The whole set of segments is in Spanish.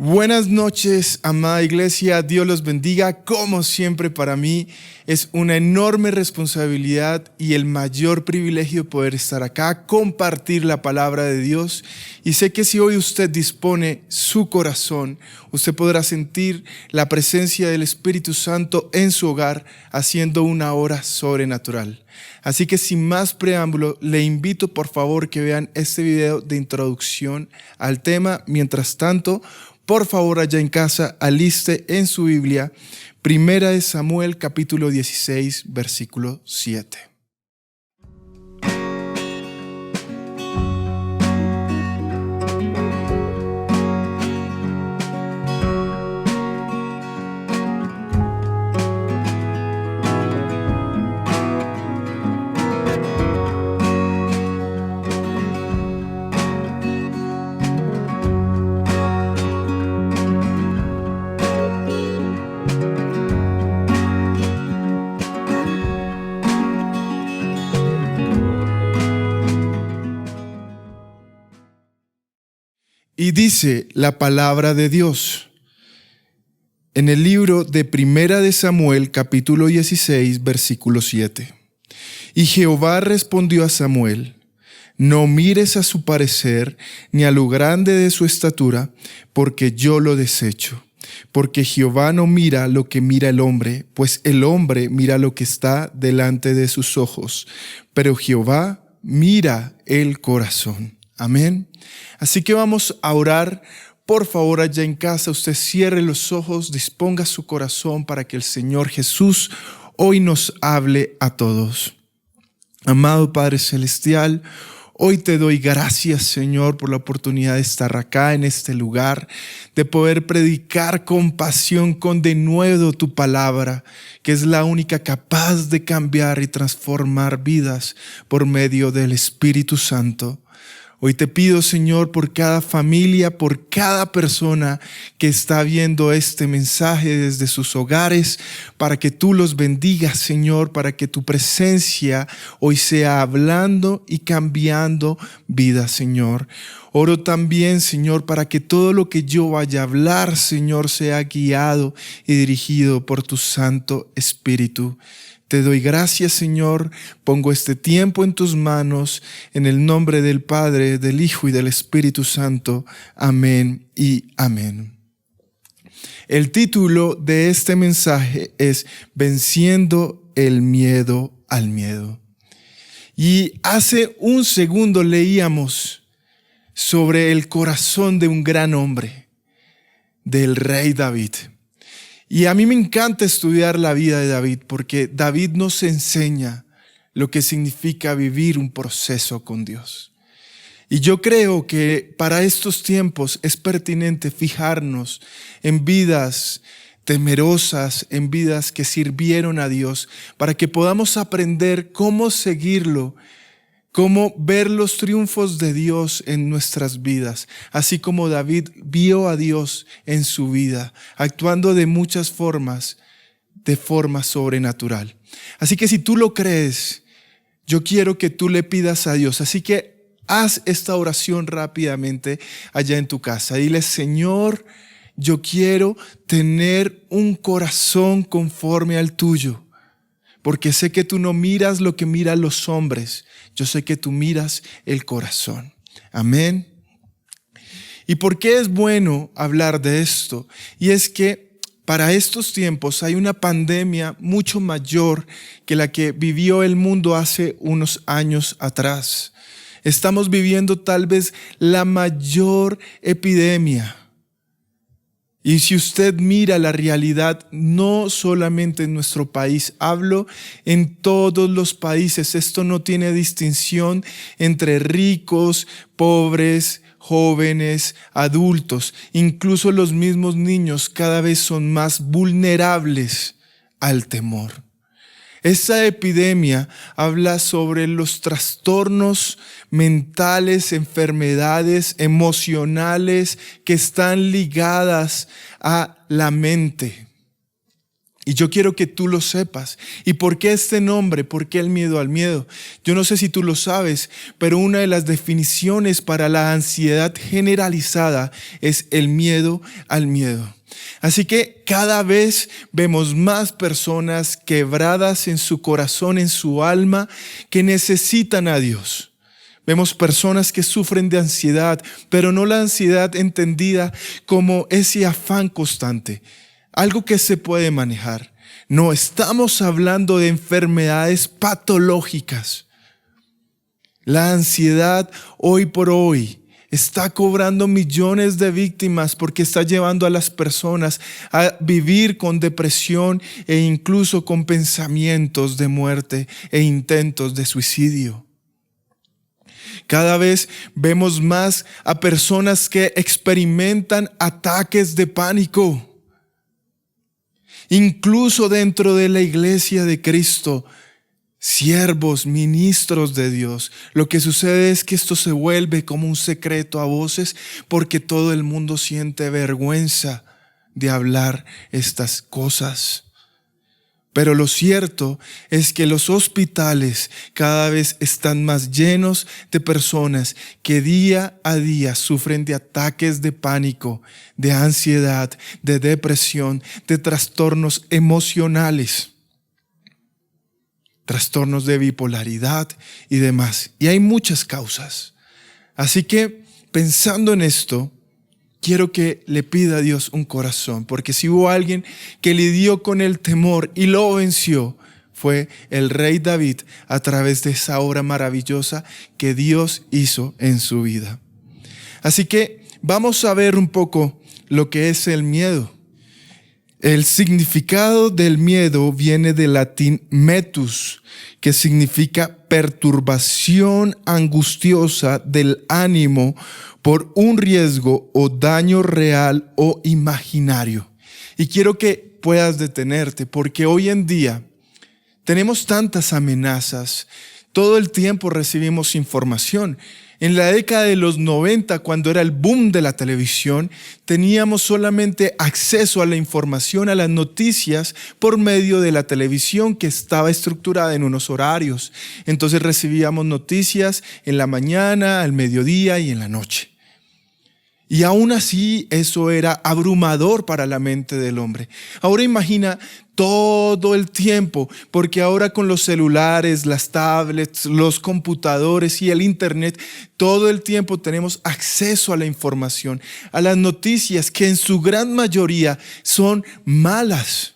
Buenas noches, amada iglesia. Dios los bendiga. Como siempre, para mí es una enorme responsabilidad y el mayor privilegio poder estar acá, compartir la palabra de Dios. Y sé que si hoy usted dispone su corazón, usted podrá sentir la presencia del Espíritu Santo en su hogar, haciendo una obra sobrenatural. Así que sin más preámbulo, le invito por favor que vean este video de introducción al tema. Mientras tanto, por favor, allá en casa, aliste en su Biblia, 1 Samuel capítulo 16, versículo 7. Y dice la palabra de Dios en el libro de 1 Samuel, capítulo 16, versículo 7. Y Jehová respondió a Samuel: no mires a su parecer, ni a lo grande de su estatura, porque yo lo desecho. Porque Jehová no mira lo que mira el hombre, pues el hombre mira lo que está delante de sus ojos, pero Jehová mira el corazón. Amén. Así que vamos a orar. Por favor, allá en casa, usted cierre los ojos, disponga su corazón para que el Señor Jesús hoy nos hable a todos. Amado Padre Celestial, hoy te doy gracias, Señor, por la oportunidad de estar acá en este lugar, de poder predicar con pasión, con denuedo tu palabra, que es la única capaz de cambiar y transformar vidas por medio del Espíritu Santo. Hoy te pido, Señor, por cada familia, por cada persona que está viendo este mensaje desde sus hogares, para que tú los bendigas, Señor, para que tu presencia hoy sea hablando y cambiando vidas, Señor. Oro también, Señor, para que todo lo que yo vaya a hablar, Señor, sea guiado y dirigido por tu Santo Espíritu. Te doy gracias, Señor. Pongo este tiempo en tus manos, en el nombre del Padre, del Hijo y del Espíritu Santo. Amén y amén. El título de este mensaje es Venciendo el miedo al miedo. Y hace un segundo leíamos sobre el corazón de un gran hombre, del rey David. Y a mí me encanta estudiar la vida de David porque David nos enseña lo que significa vivir un proceso con Dios. Y yo creo que para estos tiempos es pertinente fijarnos en vidas temerosas, en vidas que sirvieron a Dios, para que podamos aprender cómo seguirlo, cómo ver los triunfos de Dios en nuestras vidas, así como David vio a Dios en su vida, actuando de muchas formas, de forma sobrenatural. Así que si tú lo crees, yo quiero que tú le pidas a Dios. Así que haz esta oración rápidamente allá en tu casa. Dile: Señor, yo quiero tener un corazón conforme al tuyo. Porque sé que tú no miras lo que miran los hombres. Yo sé que tú miras el corazón. Amén. ¿Y por qué es bueno hablar de esto? Y es que para estos tiempos hay una pandemia mucho mayor que la que vivió el mundo hace unos años atrás. Estamos viviendo tal vez la mayor epidemia. Y si usted mira la realidad, no solamente en nuestro país, hablo en todos los países. Esto no tiene distinción entre ricos, pobres, jóvenes, adultos. Incluso los mismos niños cada vez son más vulnerables al temor. Esta epidemia habla sobre los trastornos mentales, enfermedades emocionales que están ligadas a la mente. Y yo quiero que tú lo sepas. ¿Y por qué este nombre? ¿Por qué el miedo al miedo? Yo no sé si tú lo sabes, pero una de las definiciones para la ansiedad generalizada es el miedo al miedo. Así que cada vez vemos más personas quebradas en su corazón, en su alma, que necesitan a Dios. Vemos personas que sufren de ansiedad, pero no la ansiedad entendida como ese afán constante, algo que se puede manejar. No, estamos hablando de enfermedades patológicas. La ansiedad hoy por hoy está cobrando millones de víctimas porque está llevando a las personas a vivir con depresión e incluso con pensamientos de muerte e intentos de suicidio. Cada vez vemos más a personas que experimentan ataques de pánico. Incluso dentro de la iglesia de Cristo, siervos, ministros de Dios, lo que sucede es que esto se vuelve como un secreto a voces porque todo el mundo siente vergüenza de hablar estas cosas. Pero lo cierto es que los hospitales cada vez están más llenos de personas que día a día sufren de ataques de pánico, de ansiedad, de depresión, de trastornos emocionales, trastornos de bipolaridad y demás. Y hay muchas causas. Así que pensando en esto, quiero que le pida a Dios un corazón, porque si hubo alguien que lidió con el temor y lo venció, fue el rey David a través de esa obra maravillosa que Dios hizo en su vida. Así que vamos a ver un poco lo que es el miedo. El significado del miedo viene del latín metus, que significa perturbación angustiosa del ánimo por un riesgo o daño real o imaginario. Y quiero que puedas detenerte, porque hoy en día tenemos tantas amenazas, todo el tiempo recibimos información. En la década de los 90, cuando era el boom de la televisión, teníamos solamente acceso a la información, a las noticias, por medio de la televisión que estaba estructurada en unos horarios. Entonces recibíamos noticias en la mañana, al mediodía y en la noche. Y aún así eso era abrumador para la mente del hombre. Ahora imagina todo el tiempo, porque ahora con los celulares, las tablets, los computadores y el internet, todo el tiempo tenemos acceso a la información, a las noticias que en su gran mayoría son malas.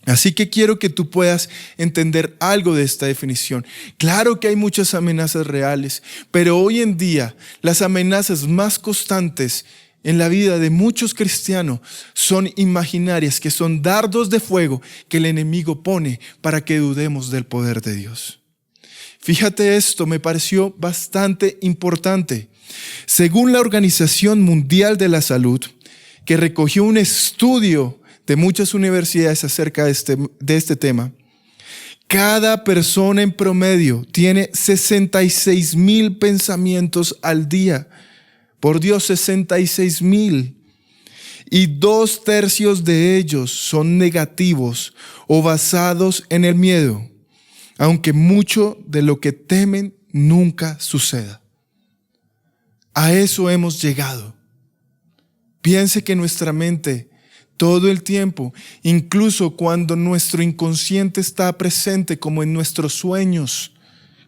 Así que quiero que tú puedas entender algo de esta definición. Claro que hay muchas amenazas reales, pero hoy en día las amenazas más constantes en la vida de muchos cristianos son imaginarias, que son dardos de fuego que el enemigo pone para que dudemos del poder de Dios. Fíjate esto, me pareció bastante importante. Según la Organización Mundial de la Salud, que recogió un estudio de muchas universidades acerca de este tema, cada persona en promedio tiene 66,000 pensamientos al día. Por Dios, 66,000. Y 2/3 de ellos son negativos o basados en el miedo, aunque mucho de lo que temen nunca suceda. A eso hemos llegado. Piense que nuestra mente todo el tiempo, incluso cuando nuestro inconsciente está presente, como en nuestros sueños,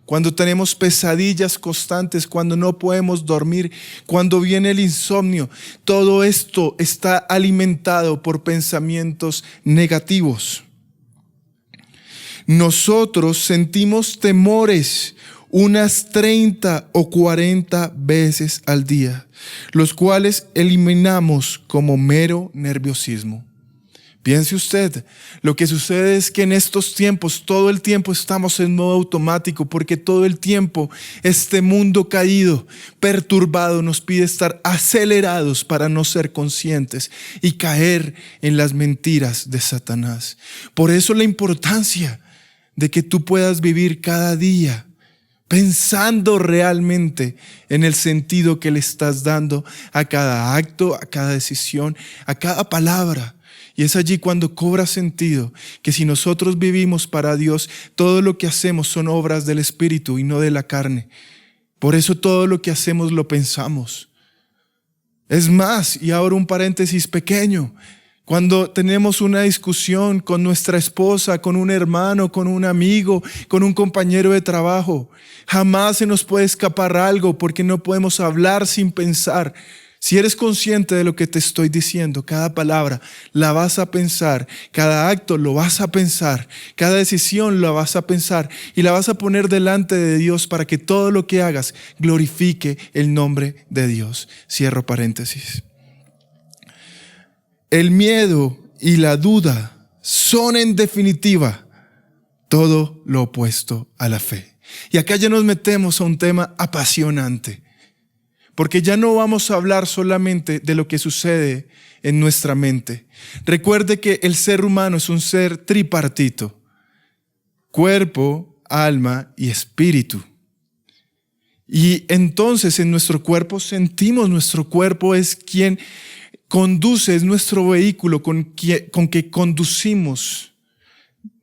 cuando tenemos pesadillas constantes, cuando no podemos dormir, cuando viene el insomnio, todo esto está alimentado por pensamientos negativos. Nosotros sentimos temores unas 30 o 40 veces al día, los cuales eliminamos como mero nerviosismo. Piense usted, lo que sucede es que en estos tiempos, todo el tiempo estamos en modo automático, porque todo el tiempo este mundo caído, perturbado, nos pide estar acelerados para no ser conscientes y caer en las mentiras de Satanás. Por eso la importancia de que tú puedas vivir cada día pensando realmente en el sentido que le estás dando a cada acto, a cada decisión, a cada palabra. Y es allí cuando cobra sentido que si nosotros vivimos para Dios, todo lo que hacemos son obras del Espíritu y no de la carne. Por eso todo lo que hacemos lo pensamos. Es más, y ahora un paréntesis pequeño, cuando tenemos una discusión con nuestra esposa, con un hermano, con un amigo, con un compañero de trabajo, jamás se nos puede escapar algo porque no podemos hablar sin pensar. Si eres consciente de lo que te estoy diciendo, cada palabra la vas a pensar, cada acto lo vas a pensar, cada decisión la vas a pensar y la vas a poner delante de Dios para que todo lo que hagas glorifique el nombre de Dios. Cierro paréntesis. El miedo y la duda son en definitiva todo lo opuesto a la fe. Y acá ya nos metemos a un tema apasionante. Porque ya no vamos a hablar solamente de lo que sucede en nuestra mente. Recuerde que el ser humano es un ser tripartito: cuerpo, alma y espíritu. Y entonces en nuestro cuerpo sentimos, nuestro cuerpo es quien conduce, es nuestro vehículo con que conducimos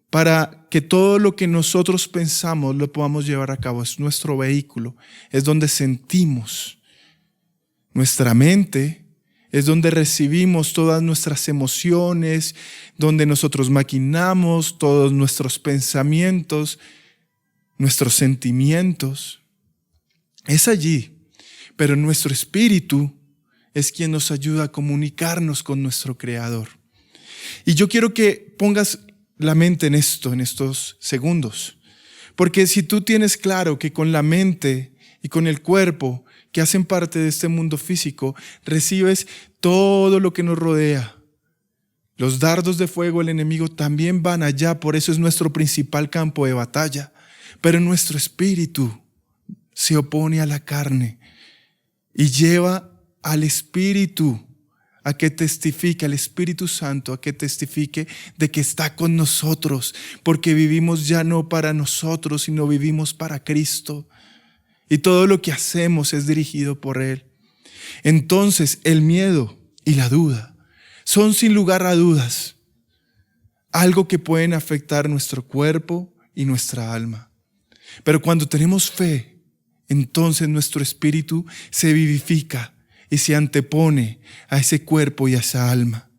para que todo lo que nosotros pensamos lo podamos llevar a cabo. Es nuestro vehículo, es donde sentimos. Nuestra mente es donde recibimos todas nuestras emociones, donde nosotros maquinamos todos nuestros pensamientos, nuestros sentimientos. Es allí, pero nuestro espíritu es quien nos ayuda a comunicarnos con nuestro Creador. Y yo quiero que pongas la mente en esto, en estos segundos, porque si tú tienes claro que con la mente y con el cuerpo que hacen parte de este mundo físico, recibes todo lo que nos rodea. Los dardos de fuego del enemigo también van allá, por eso es nuestro principal campo de batalla. Pero nuestro espíritu se opone a la carne y lleva al Espíritu a que testifique, al Espíritu Santo a que testifique de que está con nosotros, porque vivimos ya no para nosotros, sino vivimos para Cristo. Y todo lo que hacemos es dirigido por Él. Entonces, el miedo y la duda son sin lugar a dudas algo que pueden afectar nuestro cuerpo y nuestra alma. Pero cuando tenemos fe, entonces nuestro espíritu se vivifica y se antepone a ese cuerpo y a esa alma.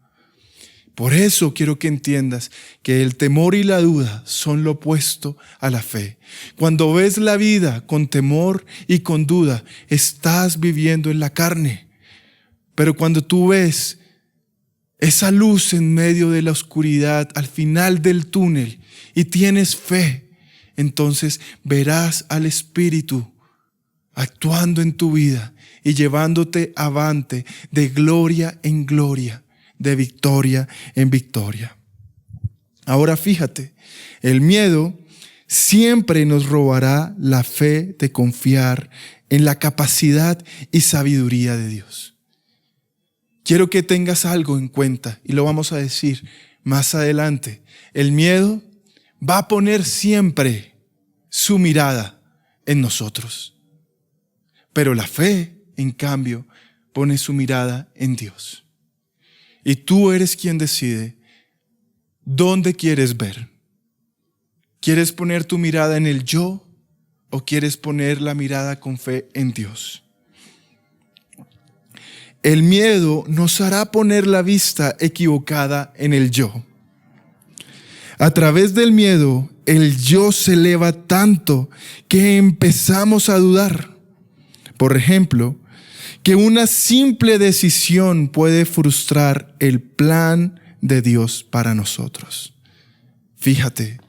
Por eso quiero que entiendas que el temor y la duda son lo opuesto a la fe. Cuando ves la vida con temor y con duda, estás viviendo en la carne. Pero cuando tú ves esa luz en medio de la oscuridad, al final del túnel, y tienes fe, entonces verás al Espíritu actuando en tu vida y llevándote avante de gloria en gloria, de victoria en victoria. Ahora fíjate, el miedo siempre nos robará la fe de confiar en la capacidad y sabiduría de Dios. Quiero que tengas algo en cuenta y lo vamos a decir más adelante. El miedo va a poner siempre su mirada en nosotros, pero la fe, en cambio, pone su mirada en Dios. Y tú eres quien decide dónde quieres ver. ¿Quieres poner tu mirada en el yo o quieres poner la mirada con fe en Dios? El miedo nos hará poner la vista equivocada en el yo. A través del miedo, el yo se eleva tanto que empezamos a dudar. Por ejemplo, que una simple decisión puede frustrar el plan de Dios para nosotros. Fíjate,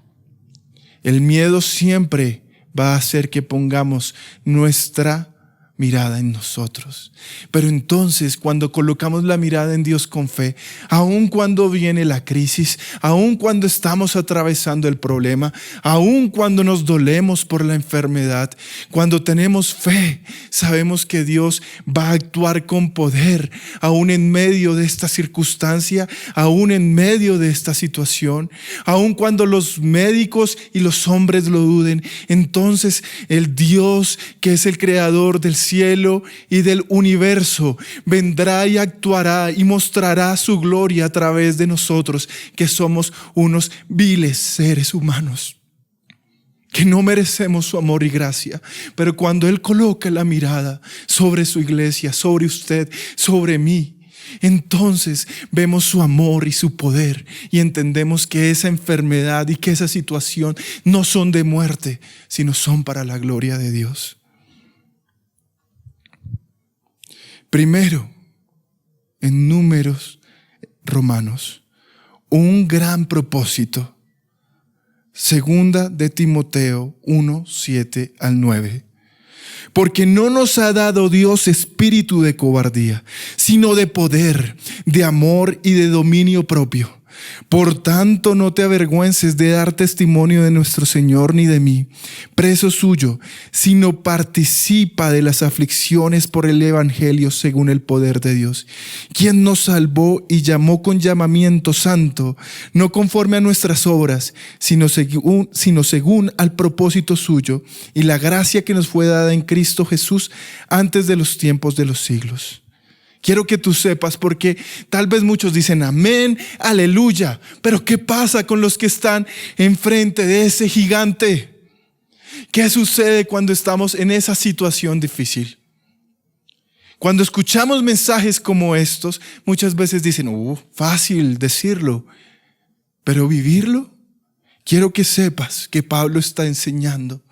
el miedo siempre va a hacer que pongamos nuestra mirada en nosotros. Pero entonces, cuando colocamos la mirada en Dios con fe, aun cuando viene la crisis, aun cuando estamos atravesando el problema, aun cuando nos dolemos por la enfermedad, cuando tenemos fe, sabemos que Dios va a actuar con poder, aun en medio de esta circunstancia, aun en medio de esta situación, aun cuando los médicos y los hombres lo duden. Entonces, el Dios que es el creador del cielo y del universo vendrá y actuará y mostrará su gloria a través de nosotros, que somos unos viles seres humanos, que no merecemos su amor y gracia. Pero cuando Él coloca la mirada sobre su iglesia, sobre usted, sobre mí, entonces vemos su amor y su poder y entendemos que esa enfermedad y que esa situación no son de muerte, sino son para la gloria de Dios. Primero, en Números Romanos, un gran propósito. Segunda de Timoteo 1, 7 al 9. Porque no nos ha dado Dios espíritu de cobardía, sino de poder, de amor y de dominio propio. Por tanto, no te avergüences de dar testimonio de nuestro Señor ni de mí, preso suyo, sino participa de las aflicciones por el Evangelio según el poder de Dios, quien nos salvó y llamó con llamamiento santo, no conforme a nuestras obras, sino según al propósito suyo y la gracia que nos fue dada en Cristo Jesús antes de los tiempos de los siglos. Quiero que tú sepas, porque tal vez muchos dicen amén, aleluya, pero ¿qué pasa con los que están enfrente de ese gigante? ¿Qué sucede cuando estamos en esa situación difícil? Cuando escuchamos mensajes como estos, muchas veces dicen, fácil decirlo, pero vivirlo. Quiero que sepas que Pablo está enseñando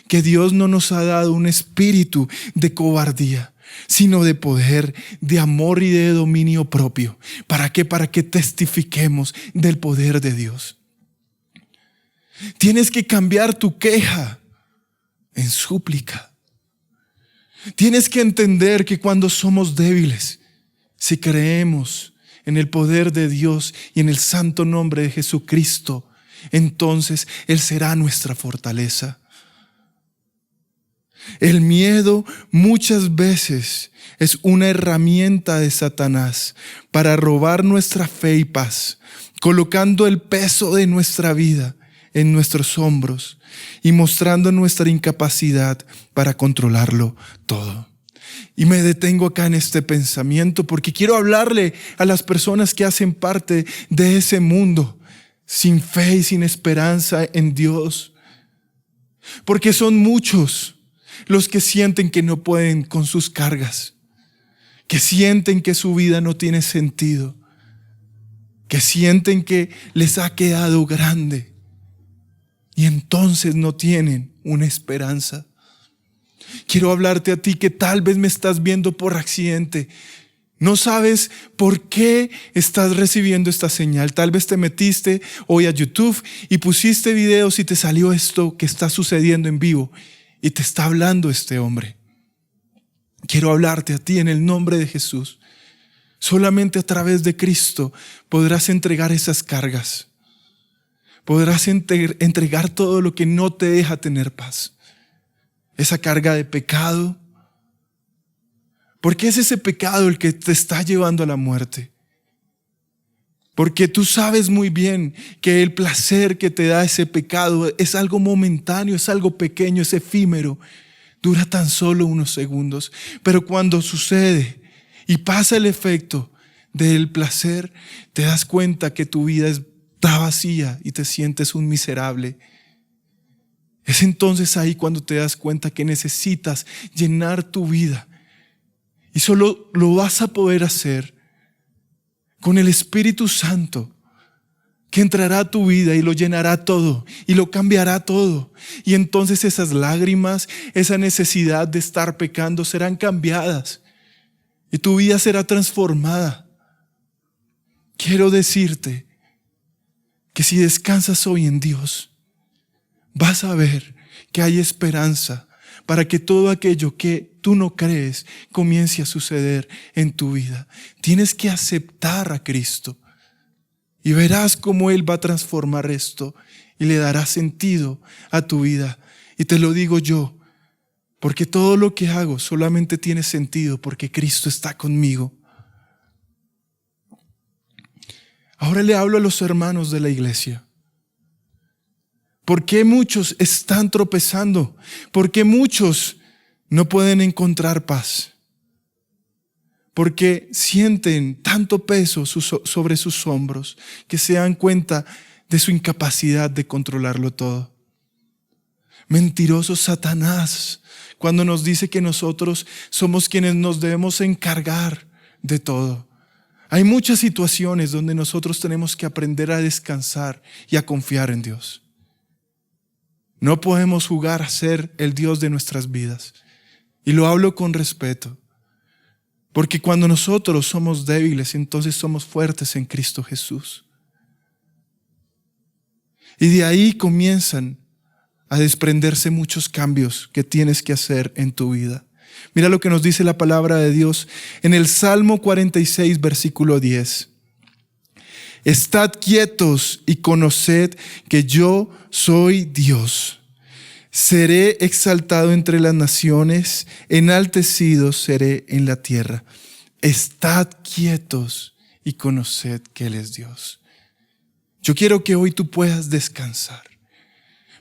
que Dios no nos ha dado un espíritu de cobardía, sino de poder, de amor y de dominio propio. ¿Para qué? Para que testifiquemos del poder de Dios. Tienes que cambiar tu queja en súplica. Tienes que entender que cuando somos débiles, si creemos en el poder de Dios y en el santo nombre de Jesucristo, entonces Él será nuestra fortaleza. El miedo muchas veces es una herramienta de Satanás para robar nuestra fe y paz, colocando el peso de nuestra vida en nuestros hombros y mostrando nuestra incapacidad para controlarlo todo. Y me detengo acá en este pensamiento porque quiero hablarle a las personas que hacen parte de ese mundo sin fe y sin esperanza en Dios, porque son muchos los que sienten que no pueden con sus cargas, que sienten que su vida no tiene sentido, que sienten que les ha quedado grande y entonces no tienen una esperanza. Quiero hablarte a ti que tal vez me estás viendo por accidente. No sabes por qué estás recibiendo esta señal. Tal vez te metiste hoy a YouTube y pusiste videos y te salió esto que está sucediendo en vivo. Y te está hablando este hombre. Quiero hablarte a ti en el nombre de Jesús. Solamente a través de Cristo podrás entregar esas cargas. Podrás entregar todo lo que no te deja tener paz. Esa carga de pecado. Porque es ese pecado el que te está llevando a la muerte. Porque tú sabes muy bien que el placer que te da ese pecado es algo momentáneo, es algo pequeño, es efímero. Dura tan solo unos segundos. Pero cuando sucede y pasa el efecto del placer, te das cuenta que tu vida está vacía y te sientes un miserable. Es entonces ahí cuando te das cuenta que necesitas llenar tu vida. Y solo lo vas a poder hacer con el Espíritu Santo, que entrará a tu vida y lo llenará todo y lo cambiará todo. Y entonces esas lágrimas, esa necesidad de estar pecando serán cambiadas y tu vida será transformada. Quiero decirte que si descansas hoy en Dios, vas a ver que hay esperanza para que todo aquello que tú no crees comience a suceder en tu vida. Tienes que aceptar a Cristo y verás cómo Él va a transformar esto y le dará sentido a tu vida. Y te lo digo yo, porque todo lo que hago solamente tiene sentido porque Cristo está conmigo. Ahora le hablo a los hermanos de la iglesia. ¿Por qué muchos están tropezando? ¿Por qué muchos no pueden encontrar paz porque sienten tanto peso sobre sus hombros que se dan cuenta de su incapacidad de controlarlo todo. Mentiroso Satanás, cuando nos dice que nosotros somos quienes nos debemos encargar de todo. Hay muchas situaciones donde nosotros tenemos que aprender a descansar y a confiar en Dios. No podemos jugar a ser el Dios de nuestras vidas. Y lo hablo con respeto. Porque cuando nosotros somos débiles, entonces somos fuertes en Cristo Jesús. Y de ahí comienzan a desprenderse muchos cambios que tienes que hacer en tu vida. Mira lo que nos dice la palabra de Dios en el Salmo 46, versículo 10. Estad quietos y conoced que yo soy Dios. Seré exaltado entre las naciones, enaltecido seré en la tierra. Estad quietos y conoced que Él es Dios. Yo quiero que hoy tú puedas descansar,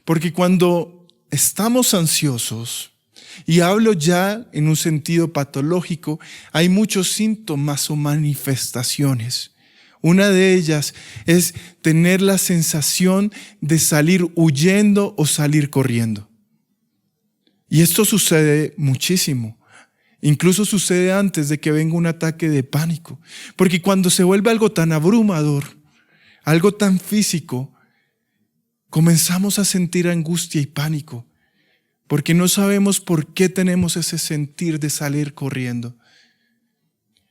porque cuando estamos ansiosos, y hablo ya en un sentido patológico, hay muchos síntomas o manifestaciones. Una de ellas es tener la sensación de salir huyendo o salir corriendo. Y esto sucede muchísimo. Incluso sucede antes de que venga un ataque de pánico. Porque cuando se vuelve algo tan abrumador, algo tan físico, comenzamos a sentir angustia y pánico. Porque no sabemos por qué tenemos ese sentir de salir corriendo.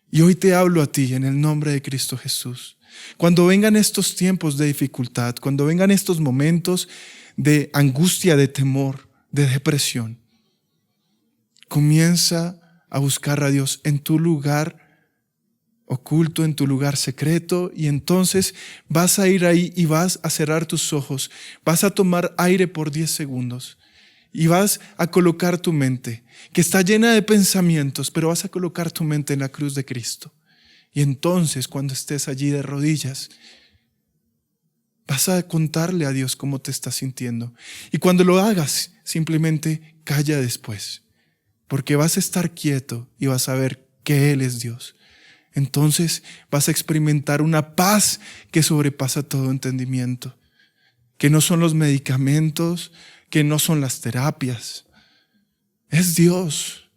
Y hoy te hablo a ti en el nombre de Cristo Jesús. Cuando vengan estos tiempos de dificultad, cuando vengan estos momentos de angustia, de temor, de depresión, comienza a buscar a Dios en tu lugar oculto, en tu lugar secreto, y entonces vas a ir ahí y vas a cerrar tus ojos, vas a tomar aire por 10 segundos. Y vas a colocar tu mente, que está llena de pensamientos, pero vas a colocar tu mente en la cruz de Cristo. Y entonces, cuando estés allí de rodillas, vas a contarle a Dios cómo te estás sintiendo. Y cuando lo hagas, simplemente calla después, porque vas a estar quieto y vas a ver que Él es Dios. Entonces vas a experimentar una paz que sobrepasa todo entendimiento, que no son los medicamentos, que no son las terapias, es Dios,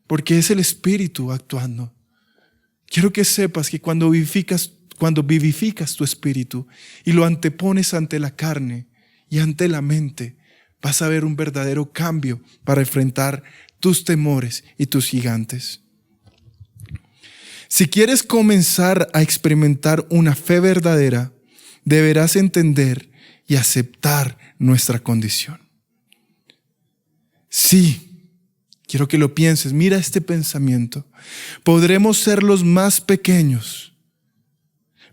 porque es el Espíritu actuando. Quiero que sepas que cuando vivificas tu espíritu y lo antepones ante la carne y ante la mente, vas a ver un verdadero cambio para enfrentar tus temores y tus gigantes. Si quieres comenzar a experimentar una fe verdadera, deberás entender y aceptar nuestra condición. Sí, quiero que lo pienses. Mira este pensamiento. Podremos ser los más pequeños,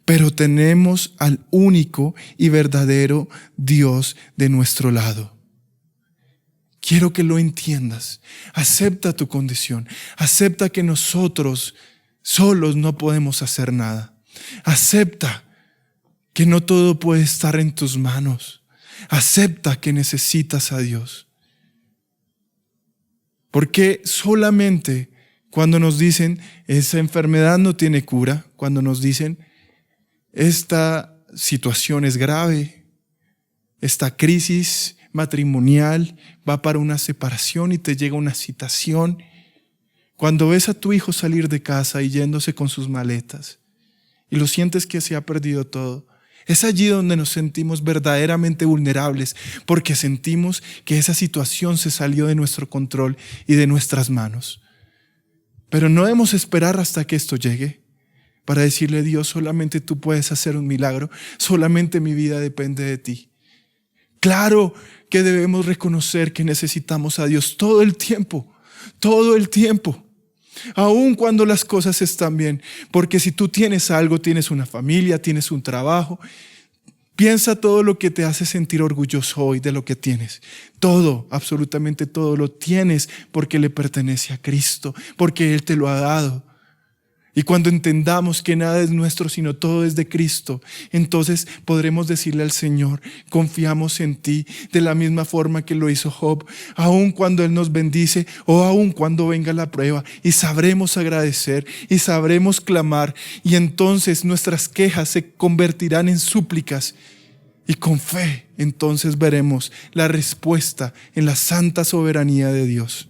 pero tenemos al único y verdadero Dios de nuestro lado. Quiero que lo entiendas. Acepta tu condición. Acepta que nosotros solos no podemos hacer nada. Acepta que no todo puede estar en tus manos. Acepta que necesitas a Dios. Porque solamente cuando nos dicen esa enfermedad no tiene cura, cuando nos dicen esta situación es grave, esta crisis matrimonial va para una separación y te llega una citación, cuando ves a tu hijo salir de casa y yéndose con sus maletas y lo sientes que se ha perdido todo, es allí donde nos sentimos verdaderamente vulnerables, porque sentimos que esa situación se salió de nuestro control y de nuestras manos. Pero no debemos esperar hasta que esto llegue para decirle a Dios, solamente tú puedes hacer un milagro, solamente mi vida depende de ti. Claro que debemos reconocer que necesitamos a Dios todo el tiempo, aun cuando las cosas están bien, porque si tú tienes algo, tienes una familia, tienes un trabajo, piensa todo lo que te hace sentir orgulloso hoy de lo que tienes. Todo, absolutamente todo lo tienes porque le pertenece a Cristo, porque Él te lo ha dado. Y cuando entendamos que nada es nuestro, sino todo es de Cristo, entonces podremos decirle al Señor, confiamos en ti, de la misma forma que lo hizo Job, aun cuando Él nos bendice o aun cuando venga la prueba, y sabremos agradecer y sabremos clamar, y entonces nuestras quejas se convertirán en súplicas, y con fe entonces veremos la respuesta en la santa soberanía de Dios.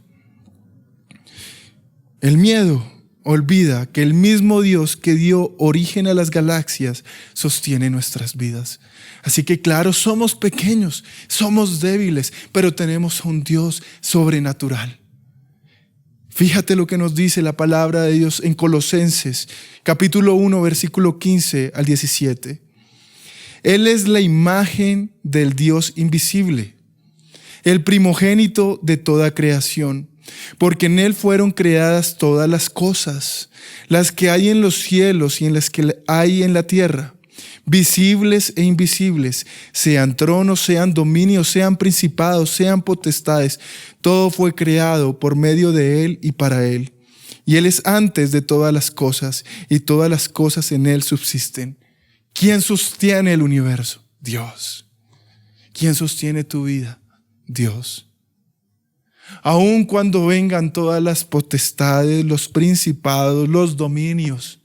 El miedo olvida que el mismo Dios que dio origen a las galaxias sostiene nuestras vidas. Así que claro, somos pequeños, somos débiles, pero tenemos un Dios sobrenatural. Fíjate lo que nos dice la palabra de Dios en Colosenses, capítulo 1, versículo 15 al 17. Él es la imagen del Dios invisible, el primogénito de toda creación. Porque en Él fueron creadas todas las cosas, las que hay en los cielos y en las que hay en la tierra, visibles e invisibles, sean tronos, sean dominios, sean principados, sean potestades. Todo fue creado por medio de Él y para Él. Y Él es antes de todas las cosas, y todas las cosas en Él subsisten. ¿Quién sostiene el universo? Dios. ¿Quién sostiene tu vida? Dios. Aun cuando vengan todas las potestades, los principados, los dominios,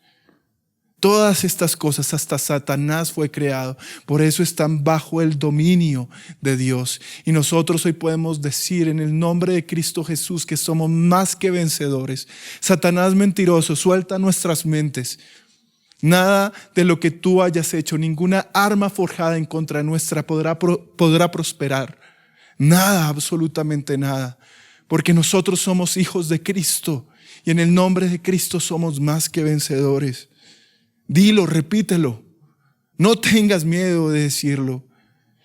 todas estas cosas, hasta Satanás fue creado. Por eso están bajo el dominio de Dios. Y nosotros hoy podemos decir en el nombre de Cristo Jesús que somos más que vencedores. Satanás mentiroso, suelta nuestras mentes. Nada de lo que tú hayas hecho, ninguna arma forjada en contra nuestra podrá prosperar. Nada, absolutamente nada. Porque nosotros somos hijos de Cristo y en el nombre de Cristo somos más que vencedores. Dilo, repítelo. No tengas miedo de decirlo.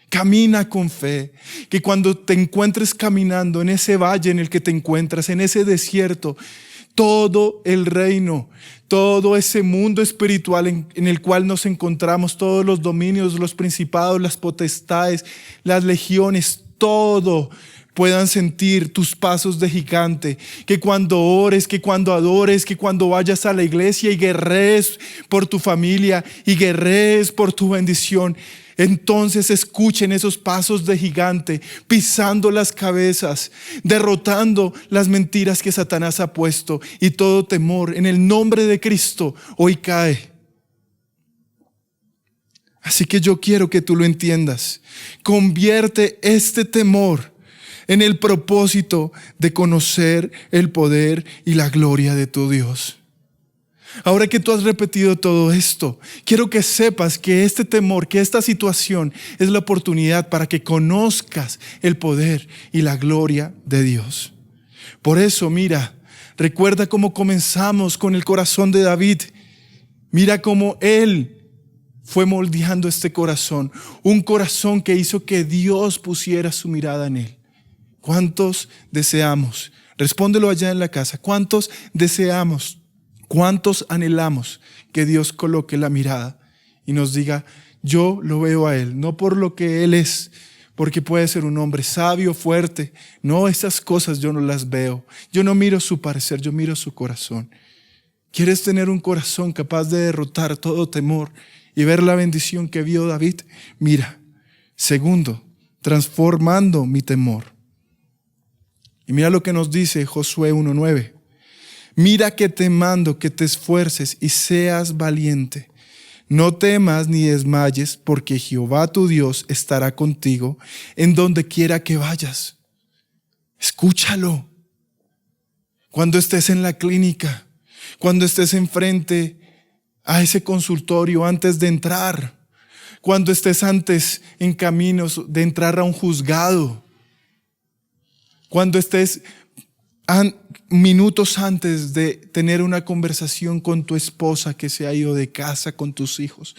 Camina con fe. Que cuando te encuentres caminando en ese valle en el que te encuentras, en ese desierto, todo el reino, todo ese mundo espiritual en el cual nos encontramos, todos los dominios, los principados, las potestades, las legiones, todo puedan sentir tus pasos de gigante, que cuando ores, que cuando adores, que cuando vayas a la iglesia y guerrees por tu familia y guerrees por tu bendición, entonces escuchen esos pasos de gigante, pisando las cabezas, derrotando las mentiras que Satanás ha puesto, y todo temor en el nombre de Cristo hoy cae. Así que yo quiero que tú lo entiendas. Convierte este temor en el propósito de conocer el poder y la gloria de tu Dios. Ahora que tú has repetido todo esto, quiero que sepas que este temor, que esta situación es la oportunidad para que conozcas el poder y la gloria de Dios. Por eso, mira, recuerda cómo comenzamos con el corazón de David. Mira cómo él fue moldeando este corazón, un corazón que hizo que Dios pusiera su mirada en él. ¿Cuántos deseamos? Respóndelo allá en la casa. ¿Cuántos deseamos? ¿Cuántos anhelamos que Dios coloque la mirada y nos diga, yo lo veo a Él, no por lo que Él es, porque puede ser un hombre sabio, fuerte. No, esas cosas yo no las veo. Yo no miro su parecer, yo miro su corazón. ¿Quieres tener un corazón capaz de derrotar todo temor y ver la bendición que vio David? Mira, segundo, transformando mi temor. Y mira lo que nos dice Josué 1:9. Mira que te mando que te esfuerces y seas valiente. No temas ni desmayes, porque Jehová tu Dios estará contigo en donde quiera que vayas. Escúchalo. Cuando estés en la clínica, cuando estés enfrente a ese consultorio antes de entrar, cuando estés antes en caminos de entrar a un juzgado, cuando estés minutos antes de tener una conversación con tu esposa que se ha ido de casa, con tus hijos.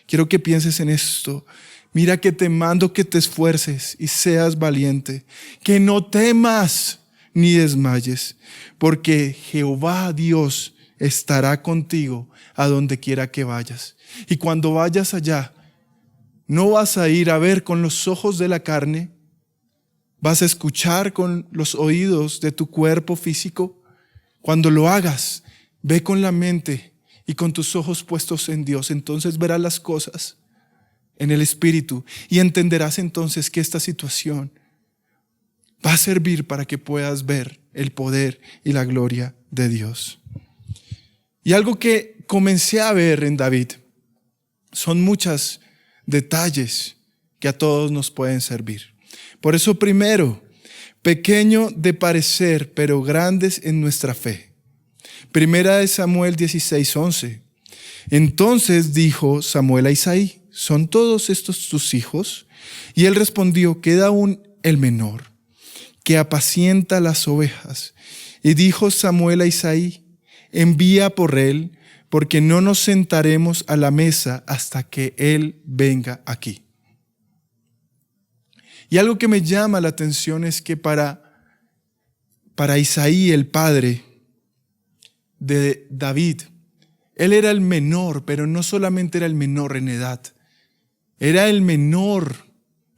Quiero que pienses en esto. Mira que te mando que te esfuerces y seas valiente, que no temas ni desmayes, porque Jehová Dios estará contigo a donde quiera que vayas. Y cuando vayas allá, no vas a ir a ver con los ojos de la carne, vas a escuchar con los oídos de tu cuerpo físico. Cuando lo hagas, ve con la mente y con tus ojos puestos en Dios, entonces verás las cosas en el Espíritu y entenderás entonces que esta situación va a servir para que puedas ver el poder y la gloria de Dios. Y algo que comencé a ver en David son muchos detalles que a todos nos pueden servir. Por eso primero, pequeño de parecer, pero grandes en nuestra fe. Primera de Samuel 16:11. Entonces dijo Samuel a Isaí: ¿son todos estos tus hijos? Y él respondió: queda aún el menor, que apacienta las ovejas. Y dijo Samuel a Isaí: envía por él, porque no nos sentaremos a la mesa hasta que él venga aquí. Y algo que me llama la atención es que para Isaí, el padre de David, él era el menor, pero no solamente era el menor en edad, era el menor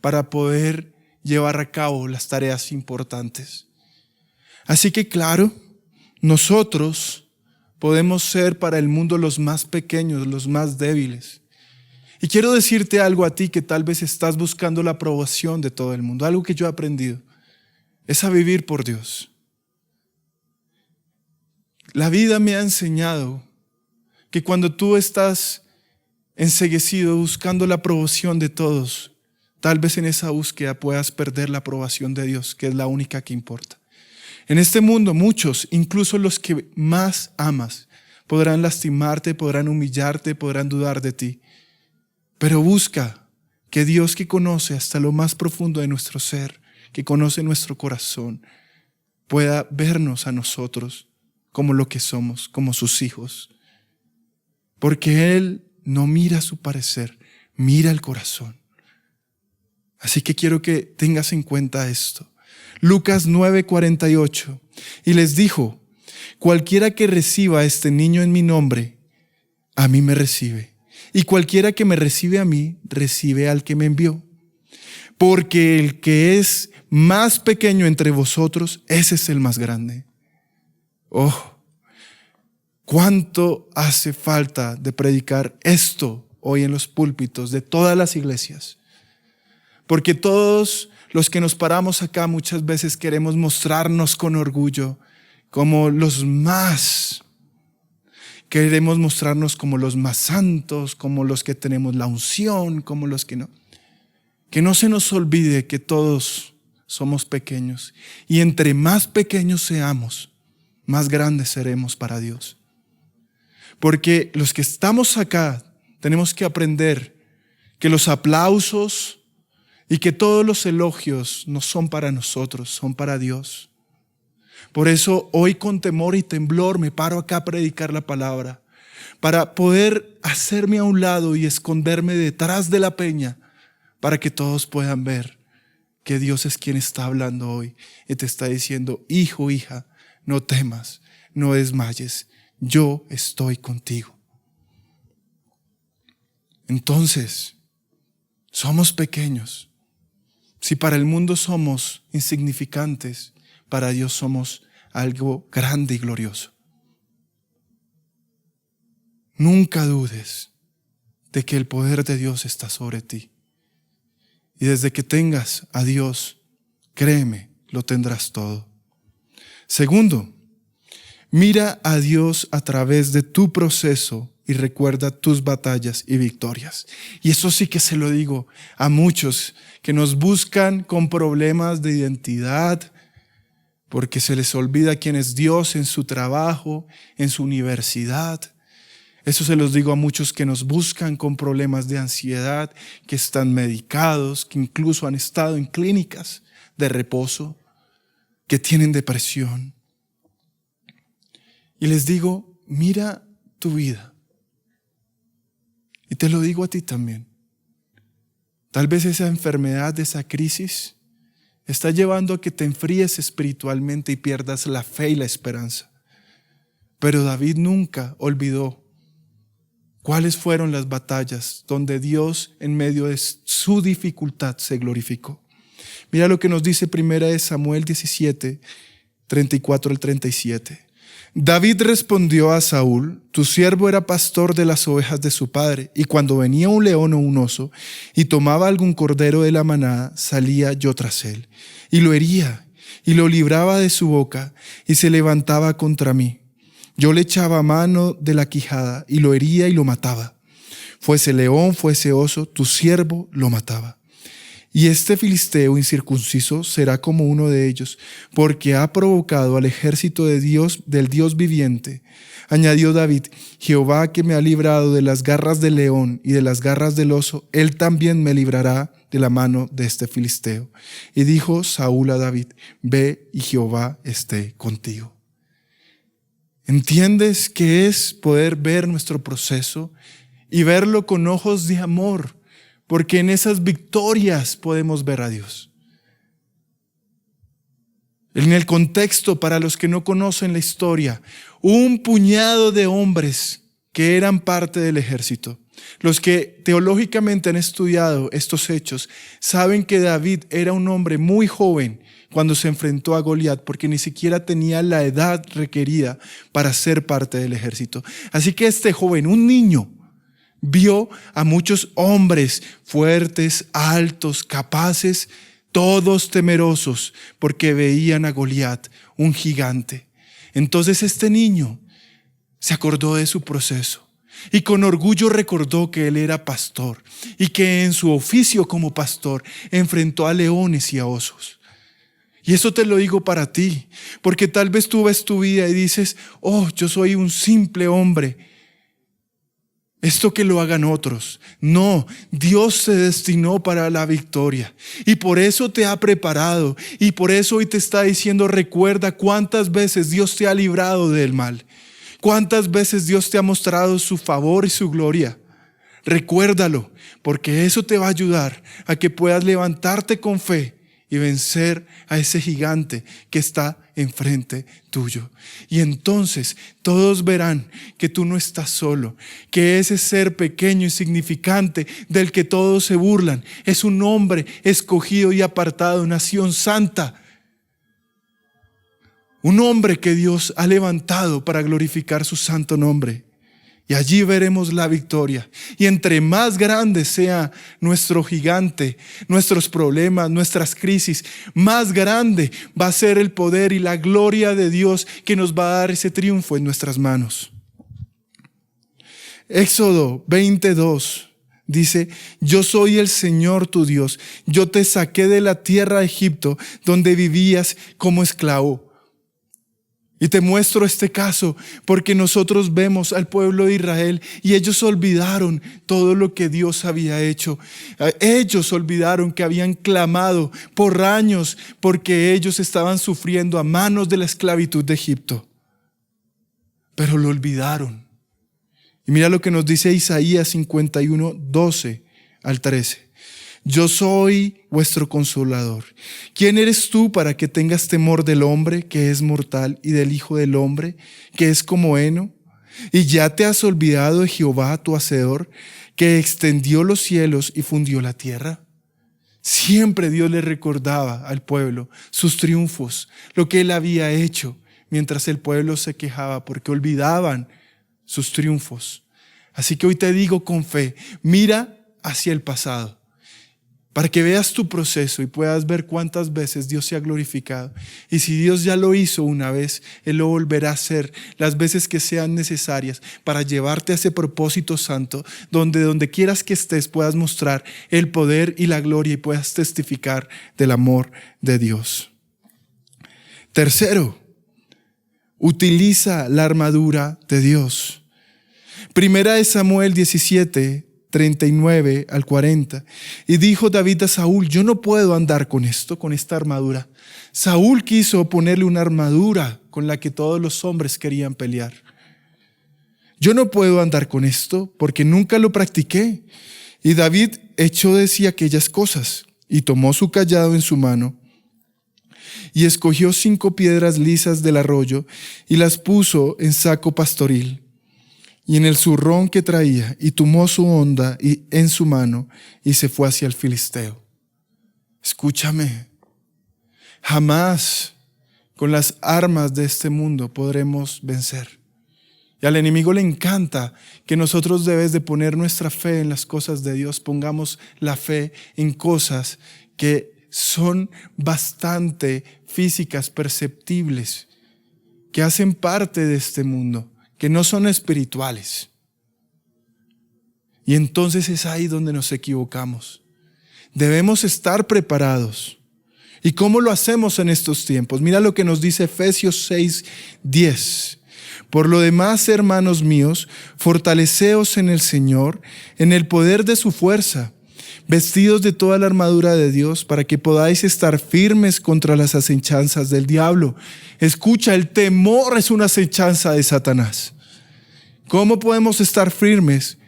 para poder llevar a cabo las tareas importantes. Así que claro, nosotros podemos ser para el mundo los más pequeños, los más débiles. Y quiero decirte algo a ti que tal vez estás buscando la aprobación de todo el mundo. Algo que yo he aprendido es a vivir por Dios. La vida me ha enseñado que cuando tú estás enceguecido buscando la aprobación de todos, tal vez en esa búsqueda puedas perder la aprobación de Dios, que es la única que importa. En este mundo muchos, incluso los que más amas, podrán lastimarte, podrán humillarte, podrán dudar de ti. Pero busca que Dios, que conoce hasta lo más profundo de nuestro ser, que conoce nuestro corazón, pueda vernos a nosotros como lo que somos, como sus hijos. Porque Él no mira su parecer, mira el corazón. Así que quiero que tengas en cuenta esto. Lucas 9:48. Y les dijo: cualquiera que reciba a este niño en mi nombre, a mí me recibe. Y cualquiera que me recibe a mí, recibe al que me envió. Porque el que es más pequeño entre vosotros, ese es el más grande. Oh, cuánto hace falta de predicar esto hoy en los púlpitos de todas las iglesias. Porque todos los que nos paramos acá muchas veces queremos mostrarnos con orgullo como los más. Queremos mostrarnos como los más santos, como los que tenemos la unción, como los que no. Que no se nos olvide que todos somos pequeños. Y entre más pequeños seamos, más grandes seremos para Dios. Porque los que estamos acá tenemos que aprender que los aplausos y que todos los elogios no son para nosotros, son para Dios. Por eso hoy con temor y temblor me paro acá a predicar la palabra, para poder hacerme a un lado y esconderme detrás de la peña, para que todos puedan ver que Dios es quien está hablando hoy y te está diciendo: hijo, hija, no temas, no desmayes, yo estoy contigo. Entonces, somos pequeños. Si para el mundo somos insignificantes, para Dios somos algo grande y glorioso. Nunca dudes de que el poder de Dios está sobre ti. Y desde que tengas a Dios, créeme, lo tendrás todo. Segundo, mira a Dios a través de tu proceso y recuerda tus batallas y victorias. Y eso sí que se lo digo a muchos que nos buscan con problemas de identidad, porque se les olvida quién es Dios en su trabajo, en su universidad. Eso se los digo a muchos que nos buscan con problemas de ansiedad, que están medicados, que incluso han estado en clínicas de reposo, que tienen depresión. Y les digo, mira tu vida. Y te lo digo a ti también. Tal vez esa enfermedad, esa crisis, está llevando a que te enfríes espiritualmente y pierdas la fe y la esperanza. Pero David nunca olvidó cuáles fueron las batallas donde Dios en medio de su dificultad se glorificó. Mira lo que nos dice 1 Samuel 17, 34 al 37. David respondió a Saúl: tu siervo era pastor de las ovejas de su padre, y cuando venía un león o un oso y tomaba algún cordero de la manada, salía yo tras él, y lo hería, y lo libraba de su boca, y se levantaba contra mí. Yo le echaba mano de la quijada, y lo hería y lo mataba. Fuese león, fuese oso, tu siervo lo mataba. Y este filisteo incircunciso será como uno de ellos, porque ha provocado al ejército de Dios, del Dios viviente. Añadió David: Jehová, que me ha librado de las garras del león y de las garras del oso, él también me librará de la mano de este filisteo. Y dijo Saúl a David: ve y Jehová esté contigo. ¿Entiendes qué es poder ver nuestro proceso y verlo con ojos de amor? Porque en esas victorias podemos ver a Dios. En el contexto, para los que no conocen la historia, un puñado de hombres que eran parte del ejército. Los que teológicamente han estudiado estos hechos saben que David era un hombre muy joven cuando se enfrentó a Goliat, porque ni siquiera tenía la edad requerida para ser parte del ejército. Así que este joven, un niño, vio a muchos hombres fuertes, altos, capaces, todos temerosos, porque veían a Goliat, un gigante. Entonces este niño se acordó de su proceso y con orgullo recordó que él era pastor y que en su oficio como pastor enfrentó a leones y a osos. Y eso te lo digo para ti, porque tal vez tú ves tu vida y dices: oh, yo soy un simple hombre. Esto que lo hagan otros. No, Dios te destinó para la victoria y por eso te ha preparado y por eso hoy te está diciendo: recuerda cuántas veces Dios te ha librado del mal, cuántas veces Dios te ha mostrado su favor y su gloria. Recuérdalo, porque eso te va a ayudar a que puedas levantarte con fe y vencer a ese gigante que está enfrente tuyo. Y entonces todos verán que tú no estás solo, que ese ser pequeño, insignificante, del que todos se burlan, es un hombre escogido y apartado, nación santa. Un hombre que Dios ha levantado para glorificar su santo nombre. Y allí veremos la victoria. Y entre más grande sea nuestro gigante, nuestros problemas, nuestras crisis, más grande va a ser el poder y la gloria de Dios que nos va a dar ese triunfo en nuestras manos. Éxodo 22 dice: yo soy el Señor tu Dios. Yo te saqué de la tierra de Egipto, donde vivías como esclavo. Y te muestro este caso porque nosotros vemos al pueblo de Israel y ellos olvidaron todo lo que Dios había hecho. Ellos olvidaron que habían clamado por años porque ellos estaban sufriendo a manos de la esclavitud de Egipto. Pero lo olvidaron. Y mira lo que nos dice Isaías 51, 12 al 13. Yo soy vuestro consolador. ¿Quién eres tú para que tengas temor del hombre que es mortal y del hijo del hombre que es como heno? ¿Y ya te has olvidado de Jehová tu hacedor, que extendió los cielos y fundió la tierra? Siempre Dios le recordaba al pueblo sus triunfos, lo que él había hecho, mientras el pueblo se quejaba porque olvidaban sus triunfos. Así que hoy te digo con fe, mira hacia el pasado, para que veas tu proceso y puedas ver cuántas veces Dios se ha glorificado. Y si Dios ya lo hizo una vez, Él lo volverá a hacer las veces que sean necesarias para llevarte a ese propósito santo, donde quieras que estés puedas mostrar el poder y la gloria y puedas testificar del amor de Dios. Tercero, utiliza la armadura de Dios. Primera de Samuel 17, 39 al 40. Y dijo David a Saúl: yo no puedo andar con esta armadura. Saúl quiso ponerle una armadura con la que todos los hombres querían pelear. Yo no puedo andar con esto porque nunca lo practiqué. Y David echó de sí aquellas cosas y tomó su cayado en su mano y escogió 5 piedras lisas del arroyo y las puso en saco pastoril y en el zurrón que traía, y tomó su honda en su mano y se fue hacia el filisteo. Escúchame, jamás con las armas de este mundo podremos vencer. Y al enemigo le encanta que nosotros debemos de poner nuestra fe en las cosas de Dios, pongamos la fe en cosas que son bastante físicas, perceptibles, que hacen parte de este mundo, que no son espirituales. Y entonces es ahí donde nos equivocamos. Debemos estar preparados. ¿Y cómo lo hacemos en estos tiempos? Mira lo que nos dice Efesios 6:10. Por lo demás, hermanos míos, fortaleceos en el Señor, en el poder de su fuerza, vestidos de toda la armadura de Dios, para que podáis estar firmes contra las acechanzas del diablo. Escucha, el temor es una acechanza de Satanás. ¿Cómo podemos estar firmes?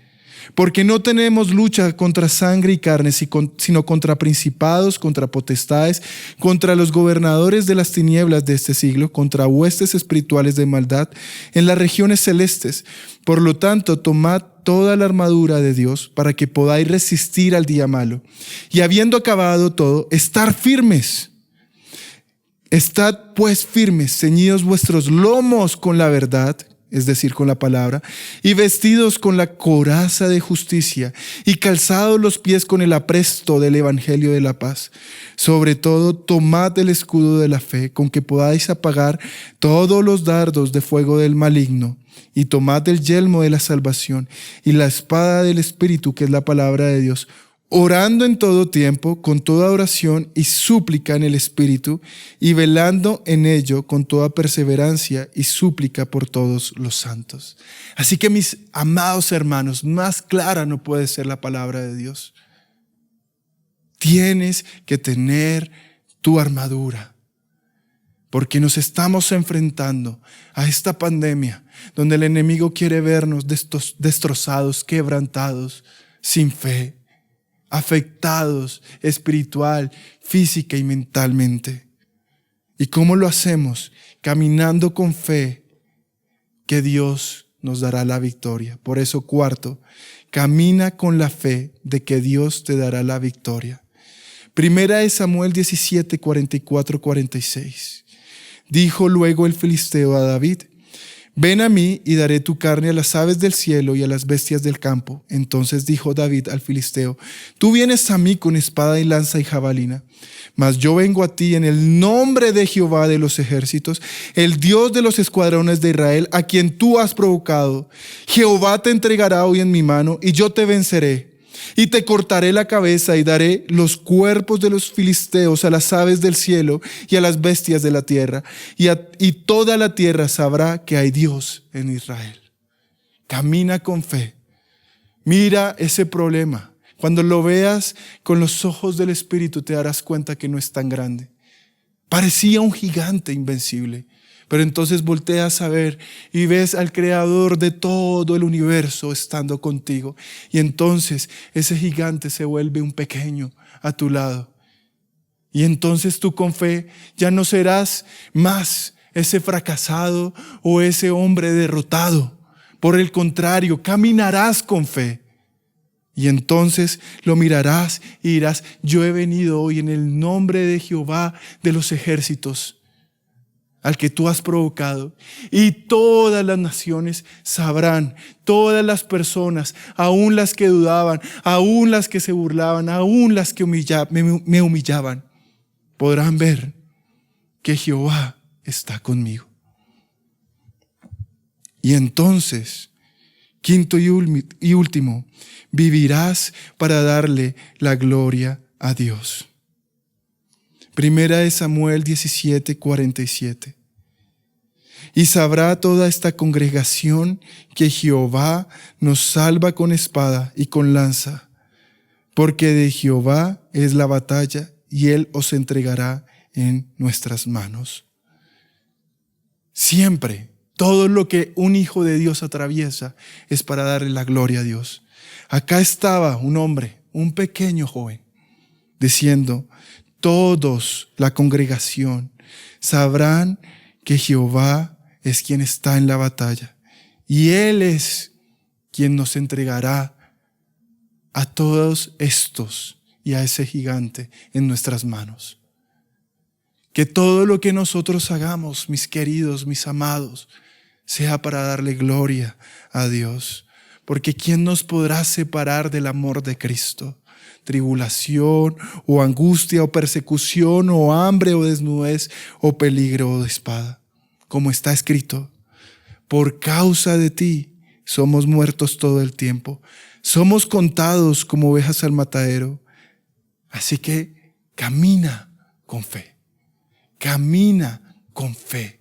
Porque no tenemos lucha contra sangre y carne, sino contra principados, contra potestades, contra los gobernadores de las tinieblas de este siglo, contra huestes espirituales de maldad en las regiones celestes. Por lo tanto, tomad toda la armadura de Dios para que podáis resistir al día malo. Y habiendo acabado todo, estar firmes. Estad pues firmes, ceñidos vuestros lomos con la verdad, es decir, con la palabra, y vestidos con la coraza de justicia, y calzados los pies con el apresto del evangelio de la paz. Sobre todo, tomad el escudo de la fe, con que podáis apagar todos los dardos de fuego del maligno, y tomad el yelmo de la salvación, y la espada del Espíritu, que es la palabra de Dios, orando en todo tiempo, con toda oración y súplica en el Espíritu, y velando en ello con toda perseverancia y súplica por todos los santos. Así que, mis amados hermanos, más clara no puede ser la palabra de Dios. Tienes que tener tu armadura, porque nos estamos enfrentando a esta pandemia, donde el enemigo quiere vernos destrozados, quebrantados, sin fe, afectados espiritual, física y mentalmente. ¿Y cómo lo hacemos? Caminando con fe, que Dios nos dará la victoria. Por eso, cuarto, camina con la fe de que Dios te dará la victoria. Primera de Samuel 17, 44, 46. Dijo luego el filisteo a David: ven a mí y daré tu carne a las aves del cielo y a las bestias del campo. Entonces dijo David al filisteo: tú vienes a mí con espada y lanza y jabalina, mas yo vengo a ti en el nombre de Jehová de los ejércitos, el Dios de los escuadrones de Israel, a quien tú has provocado. Jehová te entregará hoy en mi mano y yo te venceré. Y te cortaré la cabeza y daré los cuerpos de los filisteos a las aves del cielo y a las bestias de la tierra. Y toda la tierra sabrá que hay Dios en Israel. Camina con fe. Mira ese problema. Cuando lo veas con los ojos del Espíritu te darás cuenta que no es tan grande. Parecía un gigante invencible. Pero entonces volteas a ver y ves al creador de todo el universo estando contigo. Y entonces ese gigante se vuelve un pequeño a tu lado. Y entonces tú con fe ya no serás más ese fracasado o ese hombre derrotado. Por el contrario, caminarás con fe. Y entonces lo mirarás y dirás: yo he venido hoy en el nombre de Jehová de los ejércitos, al que tú has provocado, y todas las naciones sabrán, todas las personas, aún las que dudaban, aún las que se burlaban, aún las que me humillaban, podrán ver que Jehová está conmigo. Y entonces, quinto y último, vivirás para darle la gloria a Dios. Primera de Samuel 17, 47. Y sabrá toda esta congregación que Jehová nos salva con espada y con lanza, porque de Jehová es la batalla y Él os entregará en nuestras manos. Siempre, todo lo que un hijo de Dios atraviesa es para darle la gloria a Dios. Acá estaba un hombre, un pequeño joven, diciendo: todos, la congregación, sabrán que Jehová es quien está en la batalla y Él es quien nos entregará a todos estos y a ese gigante en nuestras manos. Que todo lo que nosotros hagamos, mis queridos, mis amados, sea para darle gloria a Dios. Porque ¿quién nos podrá separar del amor de Cristo? Tribulación o angustia o persecución o hambre o desnudez o peligro o de espada. Como está escrito, por causa de ti somos muertos todo el tiempo. Somos contados como ovejas al matadero. Así que camina con fe. Camina con fe.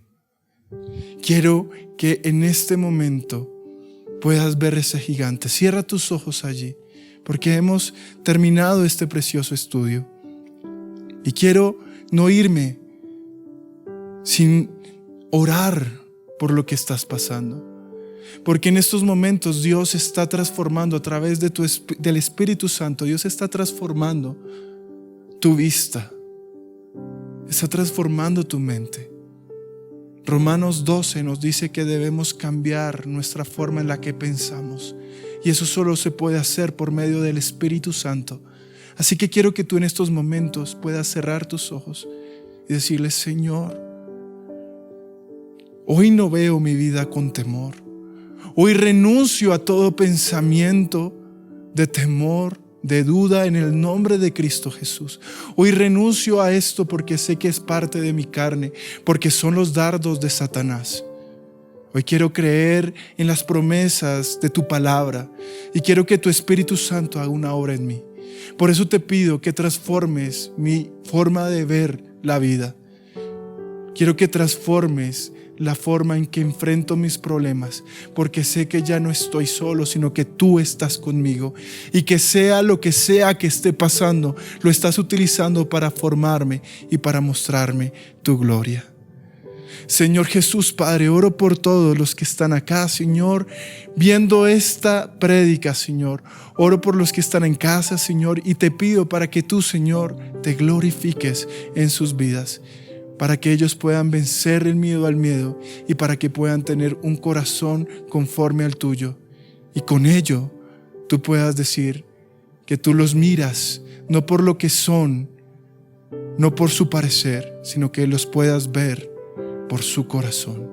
Quiero que en este momento puedas ver ese gigante. Cierra tus ojos allí, porque hemos terminado este precioso estudio. Y quiero no irme sin orar por lo que estás pasando. Porque en estos momentos Dios está transformando a través de del Espíritu Santo. Dios está transformando tu vista. Está transformando tu mente. Romanos 12 nos dice que debemos cambiar nuestra forma en la que pensamos. Y eso solo se puede hacer por medio del Espíritu Santo. Así que quiero que tú en estos momentos puedas cerrar tus ojos y decirle: Señor, hoy no veo mi vida con temor. Hoy renuncio a todo pensamiento de temor, de duda, en el nombre de Cristo Jesús. Hoy renuncio a esto porque sé que es parte de mi carne, porque son los dardos de Satanás. Hoy quiero creer en las promesas de tu palabra y quiero que tu Espíritu Santo haga una obra en mí. Por eso te pido que transformes mi forma de ver la vida. Quiero que transformes la forma en que enfrento mis problemas, porque sé que ya no estoy solo, sino que tú estás conmigo, y que sea lo que sea que esté pasando, lo estás utilizando para formarme y para mostrarme tu gloria. Señor Jesús, Padre, oro por todos los que están acá, Señor, viendo esta prédica, Señor. Oro por los que están en casa, Señor, y te pido para que tú, Señor, te glorifiques en sus vidas, para que ellos puedan vencer el miedo al miedo y para que puedan tener un corazón conforme al tuyo. Y con ello tú puedas decir que tú los miras no por lo que son, no por su parecer, sino que los puedas ver por su corazón.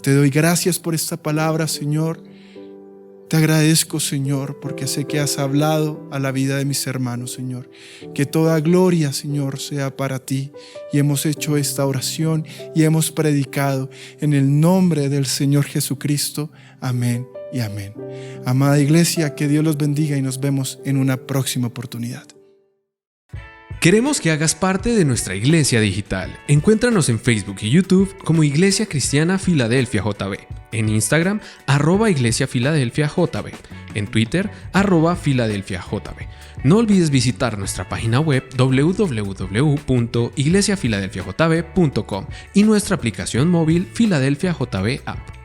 Te doy gracias por esta palabra, Señor. Te agradezco, Señor, porque sé que has hablado a la vida de mis hermanos, Señor. Que toda gloria, Señor, sea para ti. Y hemos hecho esta oración y hemos predicado en el nombre del Señor Jesucristo. Amén y amén. Amada iglesia, que Dios los bendiga y nos vemos en una próxima oportunidad. Queremos que hagas parte de nuestra iglesia digital. Encuéntranos en Facebook y YouTube como Iglesia Cristiana Filadelfia JB, en Instagram @Iglesia Filadelfia JB, en Twitter @Filadelfia JB. No olvides visitar nuestra página web www.iglesiafiladelfiajb.com y nuestra aplicación móvil Filadelfia JB App.